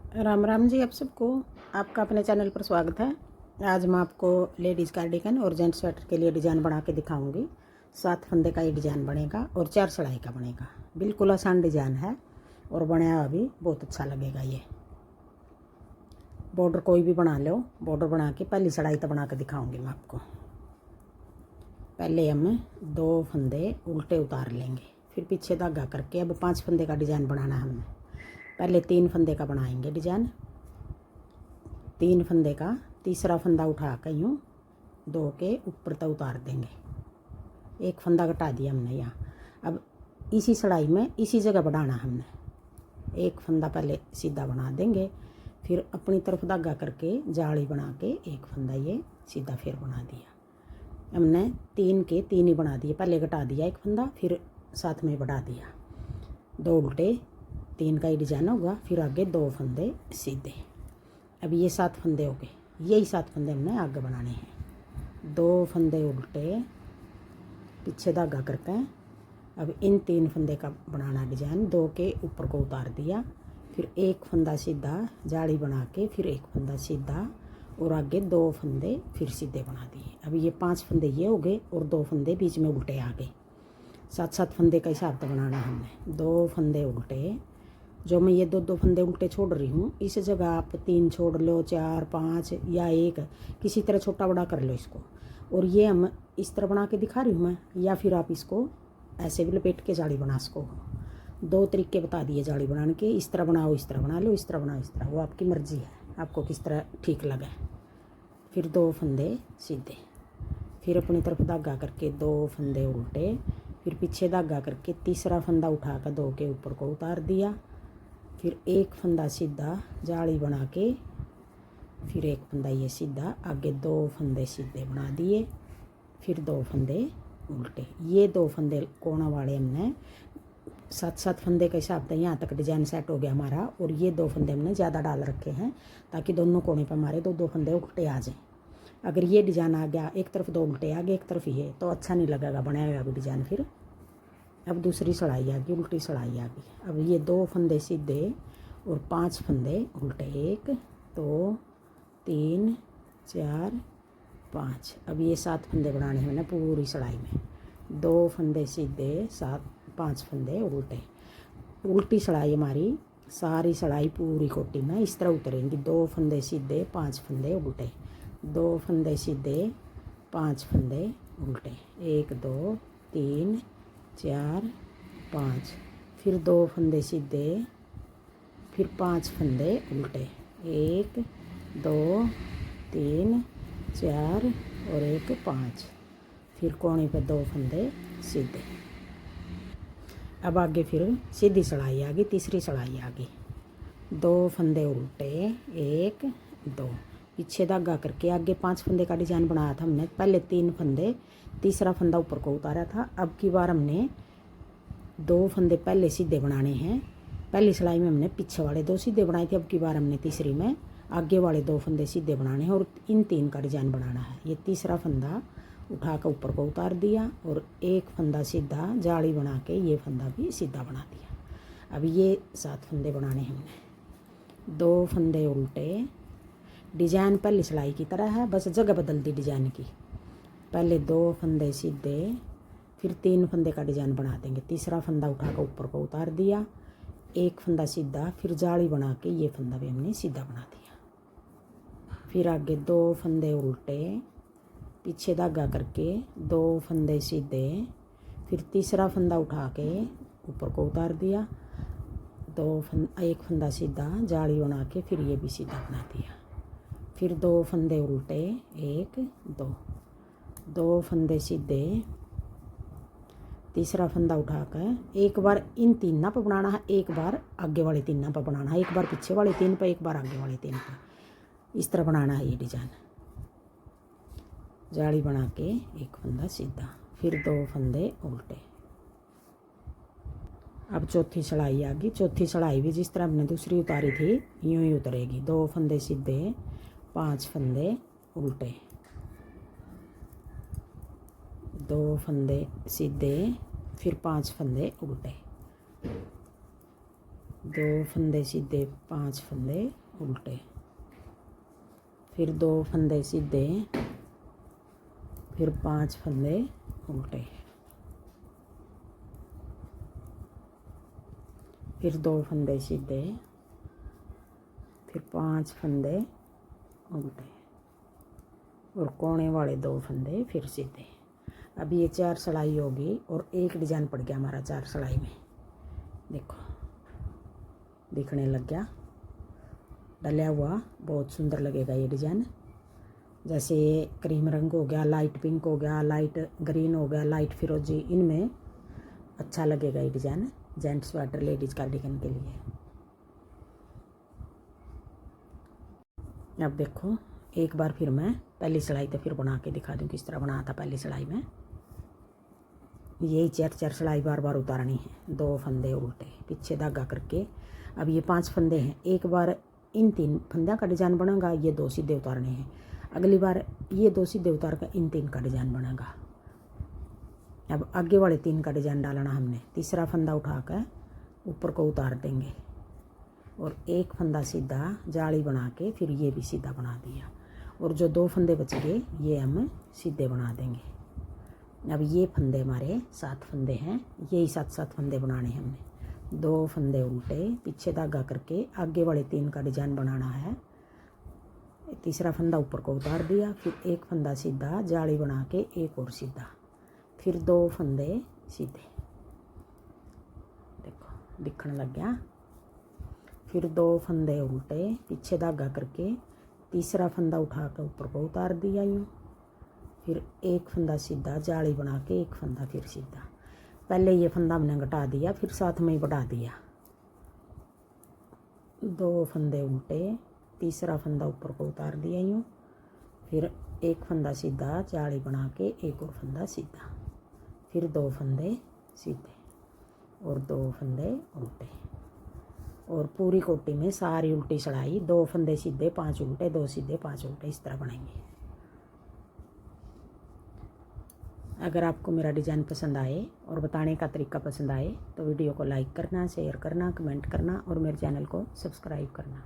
राम राम जी आप सबको। आपका अपने चैनल पर स्वागत है। आज मैं आपको लेडीज़ कार्डिगन और जेंट स्वेटर के लिए डिज़ाइन बना के दिखाऊंगी। 7 फंदे का ये डिज़ाइन बनेगा और 4 सिलाई का बनेगा। बिल्कुल आसान डिज़ाइन है और बनाया हुआ भी बहुत अच्छा लगेगा। ये बॉर्डर कोई भी बना लो, बॉर्डर बना के पहली सिलाई तो बना के दिखाऊँगी मैं आपको। पहले हम 2 फंदे उल्टे उतार लेंगे, फिर पीछे धागा करके अब 5 फंदे का डिज़ाइन बनाना है हमें। पहले 3 फंदे का बनाएंगे डिज़ाइन। 3 फंदे का तीसरा फंदा उठा कर यूँ 2 के ऊपर तक उतार देंगे। एक फंदा घटा दिया हमने यहाँ। अब इसी सिलाई में इसी जगह बढ़ाना हमने। एक फंदा पहले सीधा बना देंगे, फिर अपनी तरफ धागा करके जाली बना के एक फंदा ये सीधा फिर बना दिया। हमने 3 के 3 ही बना दिए। पहले घटा दिया एक फंदा, फिर साथ में बढ़ा दिया। 2 उल्टे 3 का ही डिजाइन होगा, फिर आगे 2 फंदे सीधे। अब ये 7 फंदे हो गए। यही 7 फंदे हमने आगे बनाने हैं। 2 फंदे उल्टे पीछे धागा करके अब इन 3 फंदे का बनाना डिजाइन। 2 के ऊपर को उतार दिया, फिर एक फंदा सीधा जाली बना के फिर एक फंदा सीधा और आगे 2 फंदे फिर सीधे बना दिए। अब ये 5 फंदे ये हो गए और 2 फंदे बीच में उल्टे आ गए। 7-7 फंदे का हिसाब से बनाना है हमने। 2 फंदे उल्टे, जो मैं ये 2-2 फंदे उल्टे छोड़ रही हूँ, इस जगह आप 3 छोड़ लो, 4, 5 या 1 किसी तरह छोटा बड़ा कर लो इसको। और ये हम इस तरह बना के दिखा रही हूँ मैं, या फिर आप इसको ऐसे भी लपेट के जाली बना सको। 2 तरीके बता दिए जाली बनाने के। इस तरह बनाओ, इस तरह बना लो, इस तरह बनाओ, इस तरह, वो आपकी मर्जी है आपको किस तरह ठीक लगे। फिर 2 फंदे सीधे, फिर अपनी तरफ धागा करके 2 फंदे उल्टे, फिर पीछे धागा करके तीसरा फंदा उठाकर 2 के ऊपर को उतार दिया, फिर एक फंदा सीधा जाली बना के फिर एक फंदा ये सीधा, आगे 2 फंदे सीधे बना दिए, फिर 2 फंदे उल्टे। ये 2 फंदे कोना वाले हमने 7-7 फंदे के हिसाब से यहाँ तक डिजाइन सेट हो गया हमारा। और ये 2 फंदे हमने ज़्यादा डाल रखे हैं ताकि दोनों कोने पर हमारे 2-2 फंदे उल्टे आ जाएं। अगर ये डिजाइन आ गया एक तरफ 2 उल्टे आ गए एक तरफ ये, तो अच्छा नहीं लगेगा बनाया हुआ भी डिजाइन। फिर अब दूसरी सिलाई आ गई, उल्टी सिलाई आ गई। अब ये 2 फंदे सीधे और 5 फंदे उल्टे, 1 2 3 4 5। अब ये 7 फंदे बनाने हैं मैंने पूरी सिलाई में। 2 फंदे सीधे, 5 फंदे उल्टे। उल्टी सिलाई हमारी सारी सिलाई पूरी कोटी में इस तरह उतरेंगी। 2 फंदे सीधे, 5 फंदे उल्टे, 2 फंदे सीधे, 5 फंदे उल्टे, 1 2 3 4 5, फिर 2 फंदे सीधे, फिर 5 फंदे उल्टे, 1 2 3 4 और 1 5, फिर कोने पे 2 फंदे सीधे। अब आगे फिर सीधी सिलाई आ गई, तीसरी सिलाई आ गई। 2 फंदे उल्टे, 1 2, पीछे धागा करके आगे 5 फंदे का डिजाइन बनाया था हमने। पहले 3 फंदे, तीसरा फंदा ऊपर को उतारा था। अब की बार हमने 2 फंदे पहले सीधे बनाने हैं। पहली सिलाई में हमने पीछे वाले 2 सीधे बनाए थे। अब की बार हमने तीसरी में आगे वाले 2 फंदे सीधे बनाने हैं और इन 3 का डिजाइन बनाना है। ये तीसरा फंदा उठा कर ऊपर को उतार दिया और एक फंदा सीधा जाली बना के ये फंदा भी सीधा बना दिया। अब ये 7 फंदे बनाने हैं हमने। 2 फंदे उल्टे, डिजाइन पहली सिलाई की तरह है, बस जगह बदल दी डिजाइन की। पहले 2 फंदे सीधे, फिर 3 फंदे का डिजाइन बना देंगे। तीसरा फंदा उठाकर ऊपर को उतार दिया, एक फंदा सीधा, फिर जाली बना के ये फंदा भी हमने सीधा बना दिया। फिर आगे 2 फंदे उल्टे, पीछे धागा करके 2 फंदे सीधे, फिर तीसरा फंदा उठा के ऊपर को उतार दिया, एक फंदा सीधा जाली बना के फिर ये भी सीधा बना दिया। फिर 2 फंदे उल्टे, 1 2, 2 फंदे सीधे, तीसरा फंदा उठाकर एक बार इन 3 ना पर बनाना है, एक बार आगे वाले 3 ना पर बनाना है, एक बार पीछे वाले 3 पर, एक बार आगे वाले 3 पर। इस तरह बनाना है ये डिजाइन। जाली बना के एक फंदा सीधा, फिर 2 फंदे उल्टे। अब चौथी सिलाई आ गई। चौथी सिलाई भी जिस तरह हमने दूसरी उतारी थी यूं ही उतरेगी। 2 फंदे सीधे, 5 फंदे उल्टे, 2 फंदे सीधे, फिर 5 फंदे उल्टे, 2 फंदे सीधे 5 फंदे उल्टे, फिर 2 फंदे सीधे, फिर 5 फंदे उल्टे, फिर 2 फंदे सीधे, फिर 5 फंदे उल्टे और कोने वाले 2 फंदे फिर सीधे। अब ये 4 सिलाई होगी और एक डिजाइन पड़ गया हमारा 4 सिलाई में। देखो दिखने लग गया, डला हुआ बहुत सुंदर लगेगा ये डिजाइन। जैसे क्रीम रंग हो गया, लाइट पिंक हो गया, लाइट ग्रीन हो गया, लाइट फिरोजी, इनमें अच्छा लगेगा ये design gents sweater ladies cardigan के लिए। अब देखो एक बार फिर मैं पहली सिलाई तो फिर बना के दिखा दूँ किस तरह बनाया था पहली सिलाई में। यही 4 सिलाई बार बार उतारनी है, 2 फंदे उल्टे, पीछे धागा करके। अब ये 5 फंदे हैं, एक बार इन 3 फंदे का डिजाइन बनेगा, ये 2 सीधे उतारने हैं। अगली बार ये 2 सीधे उतार कर इन 3 का डिजाइन बनेगा। अब आगे वाले 3 का डिजाइन डालना हमने। तीसरा फंदा उठाकर ऊपर को उतार देंगे और एक फंदा सीधा जाली बना के फिर ये भी सीधा बना दिया, और जो 2 फंदे बच गए ये हम सीधे बना देंगे। अब ये फंदे हमारे 7 फंदे हैं, यही 7 फंदे बनाने हैं हमने। 2 फंदे उल्टे, पीछे धागा करके आगे वाले 3 का डिजाइन बनाना है। तीसरा फंदा ऊपर को उतार दिया, फिर एक फंदा सीधा जाली बना के एक और सीधा, फिर 2 फंदे सीधे। देखो दिखने लग गया। फिर 2 फंदे उल्टे, पीछे धागा करके तीसरा फंदा उठा कर ऊपर को उतार दिया यूँ, फिर एक फंदा सीधा जाली बना के एक फंदा फिर सीधा। पहले ये फंदा हमने घटा दिया, फिर साथ में ही बढ़ा दिया। 2 फंदे उल्टे, तीसरा फंदा ऊपर को उतार दिया यूँ, फिर एक फंदा सीधा जाली बना के एक और फंदा सीधा, फिर 2 फंदे सीधे और 2 फंदे उल्टे। और पूरी कोटी में सारी उल्टी सिलाई, 2 फंदे सीधे 5 उल्टे, 2 सीधे 5 उल्टे, इस तरह बनाएंगे। अगर आपको मेरा डिज़ाइन पसंद आए और बताने का तरीका पसंद आए तो वीडियो को लाइक करना, शेयर करना, कमेंट करना और मेरे चैनल को सब्सक्राइब करना।